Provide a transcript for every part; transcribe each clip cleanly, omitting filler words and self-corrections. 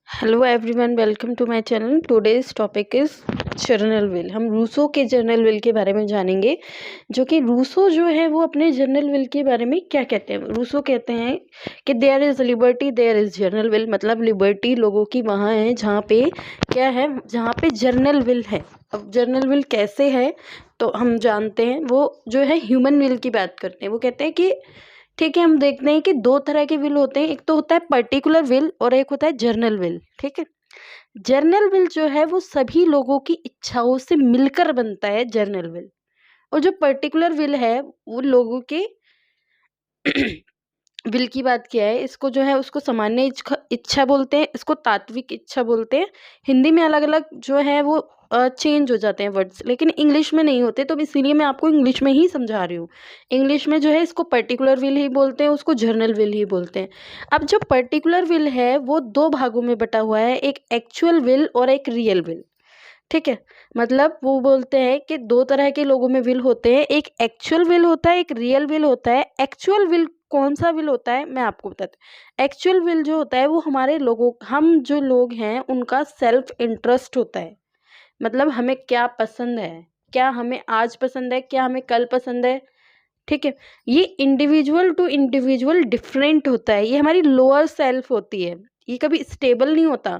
Hello everyone, welcome to my channel. Today's topic is general will. हम Rousseau के general will के बारे में जानेंगे, जो कि रूसो जो है वो अपने जर्नल विल के बारे में क्या कहते हैं। रूसो कहते हैं कि there is liberty there is general will, मतलब लिबर्टी लोगों की वहाँ है जहाँ पे क्या है, जहाँ पे जर्नल विल है। अब जर्नल विल कैसे है तो हम जानते हैं, वो जो है ह्यूमन विल की बात करते हैं। वो कहते हैं कि ठीक है, हम देखते हैं कि दो तरह के विल होते हैं, एक तो होता है पर्टिकुलर विल और एक होता है जर्नल विल। ठीक है, जर्नल विल जो है वो सभी लोगों की इच्छाओं से मिलकर बनता है जर्नल विल, और जो पर्टिकुलर विल है वो लोगों के विल की बात किया है। इसको जो है उसको सामान्य इच्छा बोलते हैं, इसको तात्विक इच्छा बोलते हैं। हिंदी में अलग अलग जो है वो चेंज हो जाते हैं वर्ड्स, लेकिन इंग्लिश में नहीं होते, तो इसीलिए मैं आपको इंग्लिश में ही समझा रही हूँ। इंग्लिश में जो है इसको पर्टिकुलर विल ही बोलते हैं, उसको जर्नल विल ही बोलते हैं। अब जो पर्टिकुलर विल है वो दो भागों में बटा हुआ है, एक एक्चुअल विल और एक रियल विल। ठीक है, मतलब वो बोलते हैं कि दो तरह के लोगों में विल होते हैं, एक एक्चुअल विल होता है, एक रियल विल होता है। एक्चुअल विल कौन सा विल होता है मैं आपको बताती हूँ। एक्चुअल विल जो होता है वो हमारे लोगों, हम जो लोग हैं उनका सेल्फ इंटरेस्ट होता है। मतलब हमें क्या पसंद है, क्या हमें आज पसंद है, क्या हमें कल पसंद है। ठीक है, ये इंडिविजुअल टू इंडिविजुअल डिफरेंट होता है, ये हमारी लोअर सेल्फ होती है, ये कभी स्टेबल नहीं होता।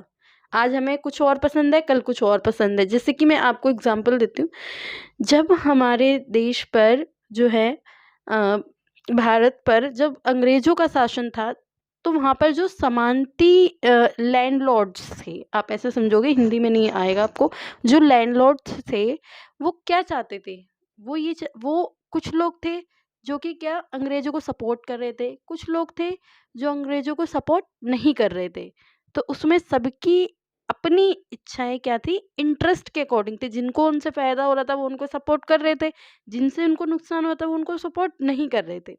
आज हमें कुछ और पसंद है, कल कुछ और पसंद है। जैसे कि मैं आपको एग्जांपल देती हूँ, जब हमारे देश पर जो है अ, भारत पर जब अंग्रेजों का शासन था, तो वहाँ पर जो समानती लैंडलॉर्ड्स थे, आप ऐसे समझोगे, हिंदी में नहीं आएगा आपको। जो लैंडलॉर्ड्स थे वो क्या चाहते थे, वो कुछ लोग थे जो कि क्या अंग्रेजों को सपोर्ट कर रहे थे, कुछ लोग थे जो अंग्रेजों को सपोर्ट नहीं कर रहे थे। तो उसमें सबकी अपनी इच्छाएं क्या थी, इंटरेस्ट के अकॉर्डिंग थी। जिनको उनसे फायदा हो रहा था वो उनको सपोर्ट कर रहे थे, जिनसे उनको नुकसान होता वो उनको सपोर्ट नहीं कर रहे थे।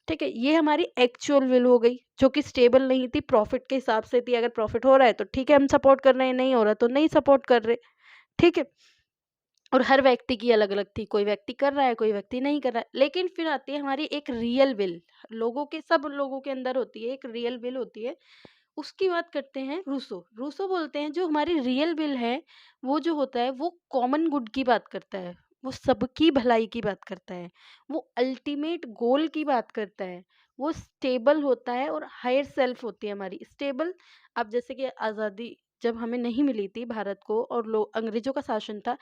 ठीक है, ये हमारी एक्चुअल विल हो गई, जो कि स्टेबल नहीं थी, प्रॉफिट के हिसाब से थी। अगर प्रॉफिट हो रहा है तो ठीक है हम सपोर्ट कर रहे हैं, नहीं हो रहा तो नहीं सपोर्ट कर रहे। ठीक है, और हर व्यक्ति की अलग अलग थी, कोई व्यक्ति कर रहा है, कोई व्यक्ति नहीं कर रहा है। लेकिन फिर आती है हमारी एक रियल विल, लोगों के, सब लोगों के अंदर होती है, एक रियल विल होती है। उसकी बात करते हैं रूसो। रूसो बोलते हैं जो हमारी रियल विल है वो जो होता है वो कॉमन गुड की बात करता है, वो सबकी भलाई की बात करता है, वो अल्टीमेट गोल की बात करता है, वो स्टेबल होता है और हायर सेल्फ होती है हमारी स्टेबल। अब जैसे कि आज़ादी जब हमें नहीं मिली थी भारत को और लोग, अंग्रेजों का शासन था,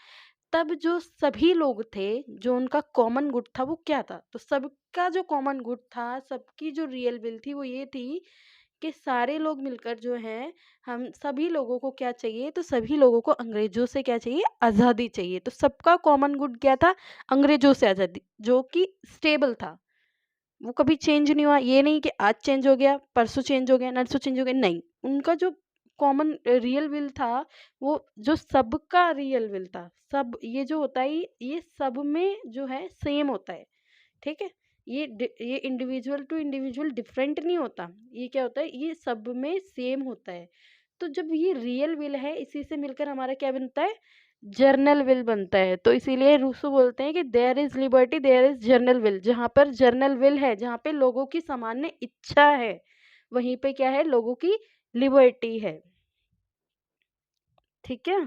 तब जो सभी लोग थे, जो उनका कॉमन गुड था वो क्या था, तो सबका जो कॉमन गुड था, सबकी जो रियल विल थी वो ये थी कि सारे लोग मिलकर जो हैं, हम सभी लोगों को क्या चाहिए, तो सभी लोगों को अंग्रेजों से क्या चाहिए, आज़ादी चाहिए। तो सबका कॉमन गुड क्या था, अंग्रेजों से आज़ादी, जो कि स्टेबल था, वो कभी चेंज नहीं हुआ। ये नहीं कि आज चेंज हो गया, परसों चेंज हो गया, नरसों चेंज हो गया, नहीं। उनका जो कॉमन रियल विल था, वो जो सबका रियल विल था, सब ये जो होता है ये सब में जो है सेम होता है। ठीक है, ये इंडिविजुअल टू इंडिविजुअल डिफरेंट नहीं होता, ये क्या होता है, ये सब में सेम होता है। तो जब ये रियल विल है, इसी से मिलकर हमारा क्या बनता है, जर्नल विल बनता है। तो इसीलिए रूसो बोलते हैं कि there is liberty there is general will. जहाँ पर जर्नल विल है, जहाँ पे लोगों की सामान्य इच्छा है, वहीं पे क्या है, लोगों की लिबर्टी है। ठीक है।